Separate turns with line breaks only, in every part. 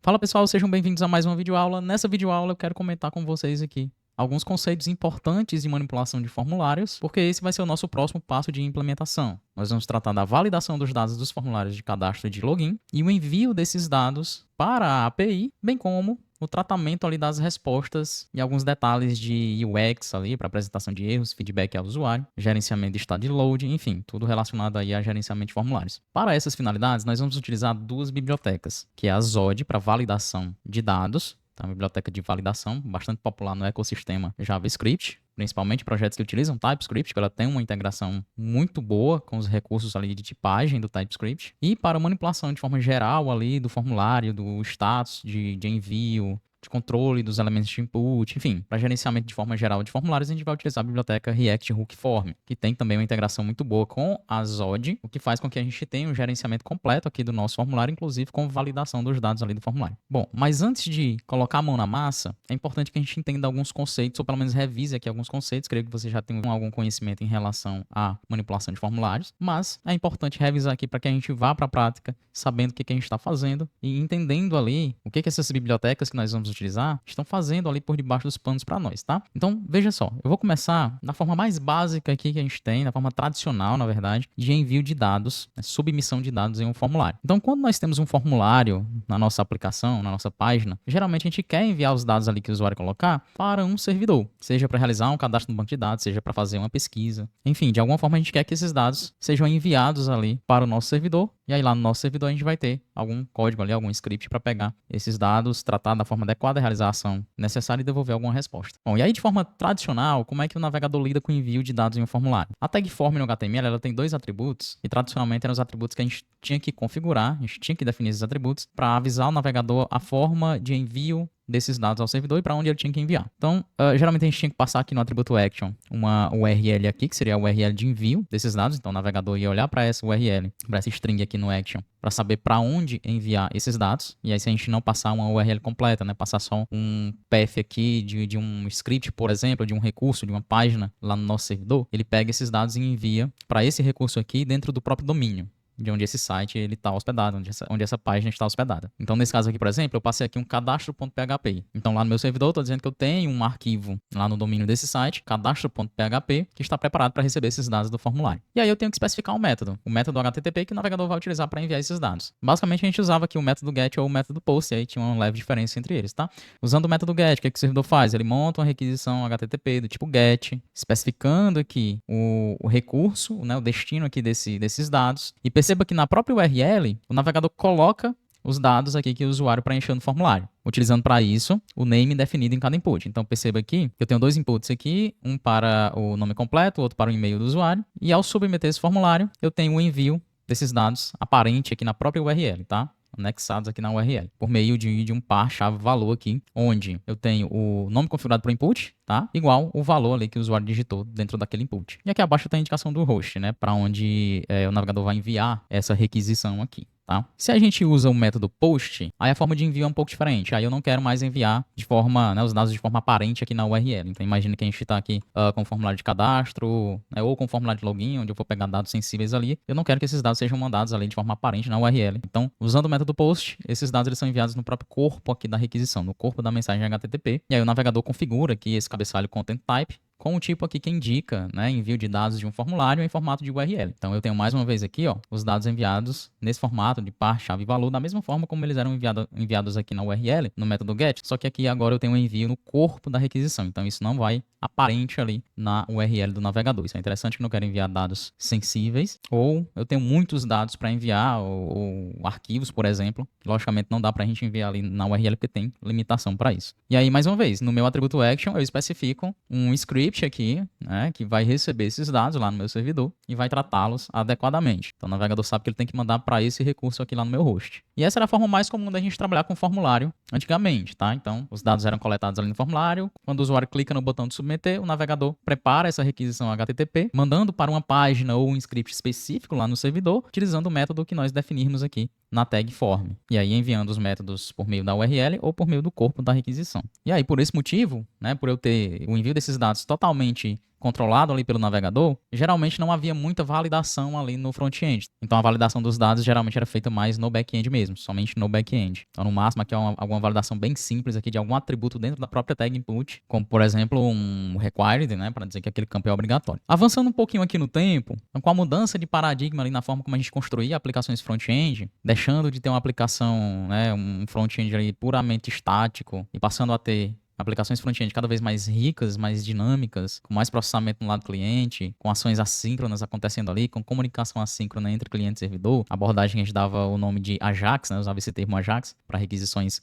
Fala pessoal, sejam bem-vindos a mais uma videoaula. Nessa videoaula eu quero comentar com vocês aqui alguns conceitos importantes de manipulação de formulários, porque esse vai ser o nosso próximo passo de implementação. Nós vamos tratar da validação dos dados dos formulários de cadastro e de login e o envio desses dados para a API, bem como o tratamento ali das respostas e alguns detalhes de UX ali para apresentação de erros, feedback ao usuário, gerenciamento de estado de load, enfim, tudo relacionado aí a gerenciamento de formulários. Para essas finalidades, nós vamos utilizar duas bibliotecas, que é a Zod para validação de dados, tá? Uma biblioteca de validação bastante popular no ecossistema JavaScript, principalmente projetos que utilizam TypeScript, que ela tem uma integração muito boa com os recursos ali de tipagem do TypeScript. E para manipulação de forma geral ali do formulário, do status de envio, de controle dos elementos de input, enfim, para gerenciamento de forma geral de formulários, a gente vai utilizar a biblioteca React Hook Form, que tem também uma integração muito boa com a Zod, o que faz com que a gente tenha um gerenciamento completo aqui do nosso formulário, inclusive com validação dos dados ali do formulário. Bom, mas antes de colocar a mão na massa, é importante que a gente entenda alguns conceitos, ou pelo menos revise aqui alguns conceitos. Creio que você já tem algum conhecimento em relação à manipulação de formulários, mas é importante revisar aqui para que a gente vá para a prática sabendo o que a gente está fazendo e entendendo ali o que essas bibliotecas que nós vamos utilizar estão fazendo ali por debaixo dos panos para nós, tá? Então, veja só, eu vou começar da forma mais básica aqui que a gente tem, da forma tradicional, na verdade, de envio de dados, submissão de dados em um formulário. Então, quando nós temos um formulário na nossa aplicação, na nossa página, geralmente a gente quer enviar os dados ali que o usuário colocar para um servidor, seja para realizar um cadastro no banco de dados, seja para fazer uma pesquisa. Enfim, de alguma forma a gente quer que esses dados sejam enviados ali para o nosso servidor, e aí lá no nosso servidor a gente vai ter algum código ali, algum script para pegar esses dados, tratar da forma adequada, realizar a ação necessária e devolver alguma resposta. Bom, e aí de forma tradicional, como é que o navegador lida com o envio de dados em um formulário? A tag form no HTML, ela tem dois atributos, e tradicionalmente eram os atributos que a gente tinha que configurar, a gente tinha que definir esses atributos para avisar o navegador a forma de envio desses dados ao servidor e para onde ele tinha que enviar. Então, geralmente a gente tinha que passar aqui no atributo action uma URL aqui, que seria a URL de envio desses dados. Então, o navegador ia olhar para essa URL, para essa string aqui no action, para saber para onde enviar esses dados. E aí, se a gente não passar uma URL completa, né, passar só um path aqui de um script, por exemplo, de um recurso, de uma página lá no nosso servidor, ele pega esses dados e envia para esse recurso aqui dentro do próprio domínio de onde esse site está hospedado, onde essa página está hospedada. Então, nesse caso aqui, por exemplo, eu passei aqui um cadastro.php. Então, lá no meu servidor, eu estou dizendo que eu tenho um arquivo lá no domínio desse site, cadastro.php, que está preparado para receber esses dados do formulário. E aí eu tenho que especificar um método, o método HTTP, que o navegador vai utilizar para enviar esses dados. Basicamente, a gente usava aqui o método GET ou o método POST, e aí tinha uma leve diferença entre eles, tá? Usando o método GET, o que o servidor faz? Ele monta uma requisição HTTP do tipo GET, especificando aqui o recurso, né, o destino aqui desses dados, e perceba que na própria URL, o navegador coloca os dados aqui que o usuário preencheu no formulário, utilizando para isso o name definido em cada input. Então perceba aqui que eu tenho dois inputs aqui, um para o nome completo, outro para o e-mail do usuário, e ao submeter esse formulário, eu tenho o envio desses dados aparente aqui na própria URL, tá? Anexados aqui na URL, por meio de um par chave-valor aqui, onde eu tenho o nome configurado para o input, tá? Igual o valor ali que o usuário digitou dentro daquele input. E aqui abaixo tem a indicação do host, né? Para onde o navegador vai enviar essa requisição aqui. Tá? Se a gente usa o método POST, aí a forma de envio é um pouco diferente. Aí eu não quero mais enviar de forma, né, os dados de forma aparente aqui na URL. Então imagine que a gente está aqui com o formulário de cadastro, né, ou com o formulário de login, onde eu vou pegar dados sensíveis ali. Eu não quero que esses dados sejam mandados ali de forma aparente na URL. Então, usando o método POST, esses dados eles são enviados no próprio corpo aqui da requisição, no corpo da mensagem HTTP. E aí o navegador configura aqui esse cabeçalho content type com o tipo aqui que indica, né, envio de dados de um formulário em formato de URL. Então eu tenho mais uma vez aqui, ó, os dados enviados nesse formato de par, chave e valor, da mesma forma como eles eram enviados aqui na URL, no método GET, só que aqui agora eu tenho um envio no corpo da requisição. Então isso não vai aparente ali na URL do navegador. Isso é interessante que eu não quero enviar dados sensíveis, ou eu tenho muitos dados para enviar, ou arquivos, por exemplo, que logicamente não dá para a gente enviar ali na URL porque tem limitação para isso. E aí, mais uma vez, no meu atributo action, eu especifico um script aqui, né, que vai receber esses dados lá no meu servidor e vai tratá-los adequadamente. Então o navegador sabe que ele tem que mandar para esse recurso aqui lá no meu host. E essa era a forma mais comum da gente trabalhar com formulário antigamente, tá? Então os dados eram coletados ali no formulário, quando o usuário clica no botão de submeter, o navegador prepara essa requisição HTTP, mandando para uma página ou um script específico lá no servidor, utilizando o método que nós definirmos aqui na tag form. E aí enviando os métodos por meio da URL ou por meio do corpo da requisição. E aí, por esse motivo, né, por eu ter o envio desses dados totalmente controlado ali pelo navegador, geralmente não havia muita validação ali no front-end. Então a validação dos dados geralmente era feita mais no back-end mesmo, somente no back-end. Então no máximo aqui é alguma validação bem simples aqui de algum atributo dentro da própria tag input, como por exemplo um required, né, para dizer que aquele campo é obrigatório. Avançando um pouquinho aqui no tempo, então, com a mudança de paradigma ali na forma como a gente construía aplicações front-end, deixando de ter uma aplicação, né, um front-end ali puramente estático e passando a ter aplicações front-end cada vez mais ricas, mais dinâmicas, com mais processamento no lado do cliente, com ações assíncronas acontecendo ali, com comunicação assíncrona entre cliente e servidor. A abordagem que a gente dava o nome de Ajax, né? Usava esse termo Ajax para requisições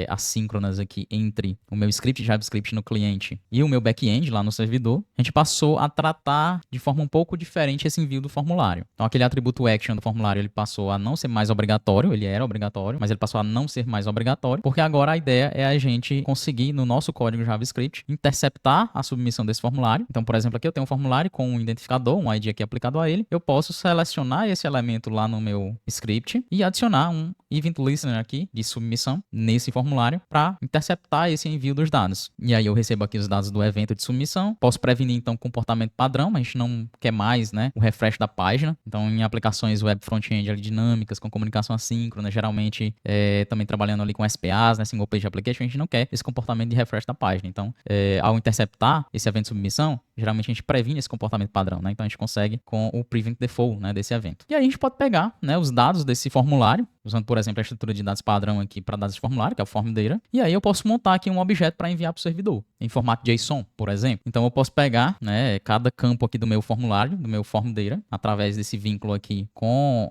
assíncronas aqui entre o meu script JavaScript no cliente e o meu back-end lá no servidor. A gente passou a tratar de forma um pouco diferente esse envio do formulário. Então aquele atributo action do formulário ele passou a não ser mais obrigatório, ele era obrigatório, mas ele passou a não ser mais obrigatório, porque agora a ideia é a gente conseguir no nosso código JavaScript interceptar a submissão desse formulário. Então, por exemplo, aqui eu tenho um formulário com um identificador, um ID aqui aplicado a ele. Eu posso selecionar esse elemento lá no meu script e adicionar um event listener aqui de submissão nesse formulário para interceptar esse envio dos dados. E aí eu recebo aqui os dados do evento de submissão. Posso prevenir então comportamento padrão, mas a gente não quer mais, né, o refresh da página. Então, em aplicações web front-end ali dinâmicas com comunicação assíncrona, geralmente também trabalhando ali com SPAs, né, single page application, a gente não quer esse comportamento de refresh da página. Então, ao interceptar esse evento de submissão, geralmente a gente previne esse comportamento padrão, né? Então a gente consegue com o prevent default, né, desse evento. E aí a gente pode pegar, né, os dados desse formulário, usando, por exemplo, a estrutura de dados padrão aqui para dados de formulário, que é o form data, e aí eu posso montar aqui um objeto para enviar para o servidor, em formato JSON, por exemplo. Então eu posso pegar, né, cada campo aqui do meu formulário, do meu form data, através desse vínculo aqui com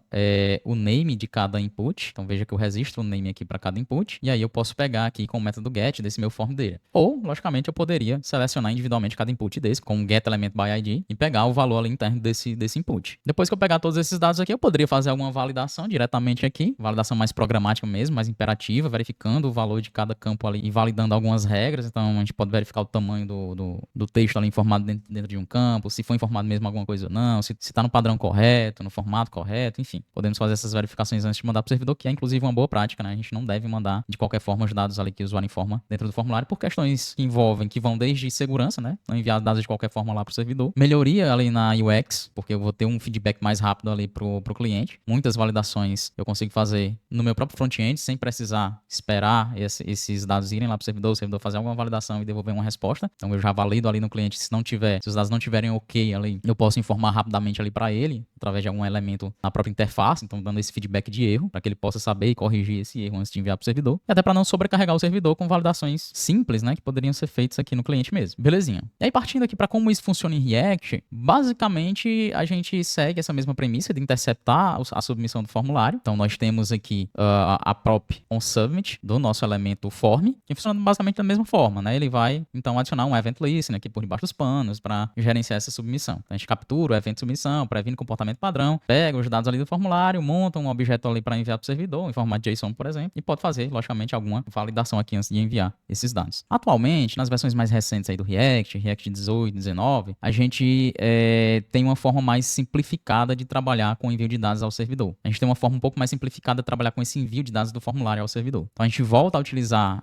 o name de cada input. Então veja que eu registro o name aqui para cada input, e aí eu posso pegar aqui com o método get desse meu form data. Ou, logicamente, eu poderia selecionar individualmente cada input desse, com o getElementById, e pegar o valor ali interno desse input. Depois que eu pegar todos esses dados aqui, eu poderia fazer alguma validação diretamente aqui, validação mais programática mesmo, mais imperativa, verificando o valor de cada campo ali e validando algumas regras. Então a gente pode verificar o tamanho do texto ali informado dentro de um campo, se foi informado mesmo alguma coisa ou não, se está no padrão correto, no formato correto, enfim. Podemos fazer essas verificações antes de mandar para o servidor, que é inclusive uma boa prática, né? A gente não deve mandar de qualquer forma os dados ali que o usuário informa dentro do formulário, por questões que vão desde segurança, né? Não enviar dados de qualquer forma lá para o servidor. Melhoria ali na UX, porque eu vou ter um feedback mais rápido ali pro cliente. Muitas validações eu consigo fazer no meu próprio front-end, sem precisar esperar esses dados irem lá para o servidor fazer alguma validação e devolver uma resposta. Então eu já valido ali no cliente, se os dados não tiverem ok ali, eu posso informar rapidamente ali para ele, através de algum elemento na própria interface, então dando esse feedback de erro, para que ele possa saber e corrigir esse erro antes de enviar para o servidor. E até para não sobrecarregar o servidor com validações simples, né, que poderiam ser feitas aqui no cliente mesmo. Belezinha. E aí partindo aqui para como isso funciona em React, basicamente a gente segue essa mesma premissa de interceptar a submissão do formulário. Então nós temos aqui a prop onSubmit do nosso elemento form, que funciona basicamente da mesma forma, né? Ele vai então adicionar um event listener aqui por debaixo dos panos para gerenciar essa submissão. Então, a gente captura o evento de submissão, previne comportamento padrão, pega os dados ali do formulário, monta um objeto ali para enviar para o servidor, em formato JSON, por exemplo, e pode fazer, logicamente, alguma validação aqui antes de enviar esses dados. Atualmente, nas versões mais recentes aí do React 18, 19, a gente tem uma forma mais simplificada de trabalhar com o envio de dados ao servidor. A gente tem uma forma um pouco mais simplificada de trabalhar com esse envio de dados do formulário ao servidor. Então a gente volta a utilizar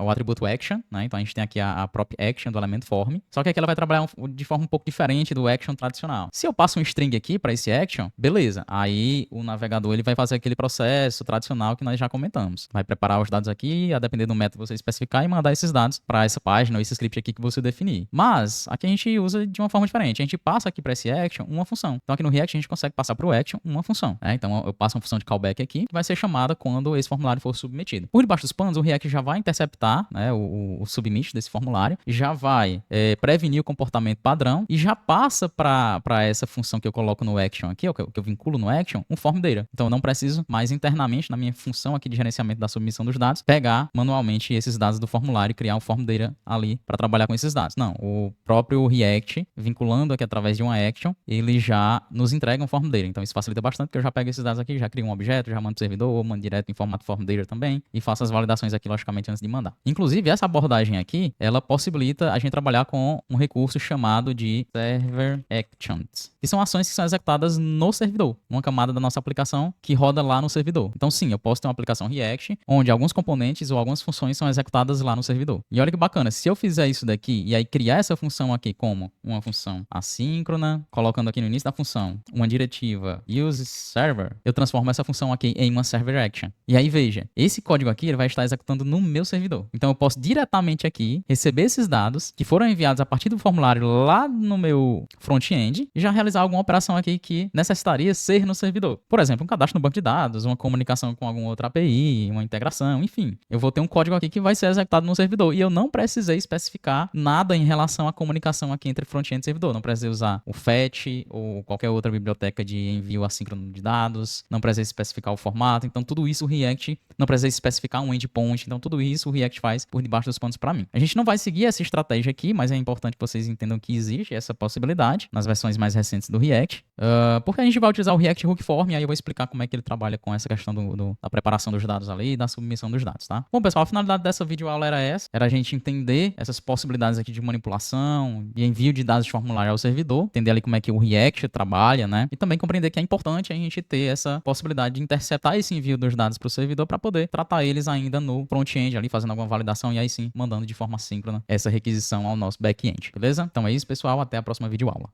o atributo action, né? Então a gente tem aqui a própria action do elemento form, só que aqui ela vai trabalhar de forma um pouco diferente do action tradicional. Se eu passo um string aqui para esse action, beleza, aí o navegador ele vai fazer aquele processo tradicional que nós já comentamos. Vai preparar os dados aqui, a depender do método que você especificar, e mandar esses dados para essa página ou esse script aqui que você definir. Mas aqui a gente usa de uma forma diferente. A gente passa aqui para esse action uma função. Então aqui no React a gente consegue passar para o action uma função, né? Então eu passo uma função de callback aqui que vai ser chamada quando esse formulário for submetido. Por debaixo dos panos, o React já vai interceptar, né, o submit desse formulário, já vai prevenir o comportamento padrão e já passa para essa função que eu coloco no action aqui, que eu vinculo no action, um form data. Então eu não preciso mais internamente na minha função aqui de gerenciamento da submissão dos dados, pegar manualmente esses dados do formulário e criar um form data ali para trabalhar com esses dados. Não, o próprio React, vinculando aqui através de uma action, ele já nos entrega um form data. Então isso facilita bastante, porque eu já pego esses dados aqui, já crio um objeto, já mando pro servidor, ou mando direto em formato form data também, e faço as validações aqui, logicamente, antes de mandar. Inclusive, essa abordagem aqui, ela possibilita a gente trabalhar com um recurso chamado de Server Actions, que são ações que são executadas no servidor, uma camada da nossa aplicação que roda lá no servidor. Então sim, eu posso ter uma aplicação React, onde alguns componentes ou algumas funções são executadas lá no servidor. E olha que bacana, se eu fizer isso daqui, e aí criar essa função aqui aqui como uma função assíncrona, colocando aqui no início da função uma diretiva useServer, eu transformo essa função aqui em uma server action. E aí veja, esse código aqui ele vai estar executando no meu servidor. Então eu posso diretamente aqui receber esses dados que foram enviados a partir do formulário lá no meu front-end e já realizar alguma operação aqui que necessitaria ser no servidor. Por exemplo, um cadastro no banco de dados, uma comunicação com alguma outra API, uma integração, enfim. Eu vou ter um código aqui que vai ser executado no servidor e eu não precisei especificar nada em relação à comunicação aqui entre front-end e servidor. Não precisei usar o fetch ou qualquer outra biblioteca de envio assíncrono de dados, não precisei especificar o formato. Então tudo isso o React não precisei especificar um endpoint. Então tudo isso o React faz por debaixo dos panos para mim. A gente não vai seguir essa estratégia aqui, mas é importante que vocês entendam que existe essa possibilidade nas versões mais recentes do React, porque a gente vai utilizar o React Hook Form e aí eu vou explicar como é que ele trabalha com essa questão da preparação dos dados ali e da submissão dos dados, tá? Bom, pessoal, a finalidade dessa videoaula era essa, era a gente entender essas possibilidades aqui de manipulação e envio de dados de formulário ao servidor, entender ali como é que o React trabalha, né? E também compreender que é importante a gente ter essa possibilidade de interceptar esse envio dos dados para o servidor para poder tratar eles ainda no front-end ali, fazendo alguma validação e aí sim mandando de forma síncrona essa requisição ao nosso back-end, beleza? Então é isso, pessoal, até a próxima videoaula.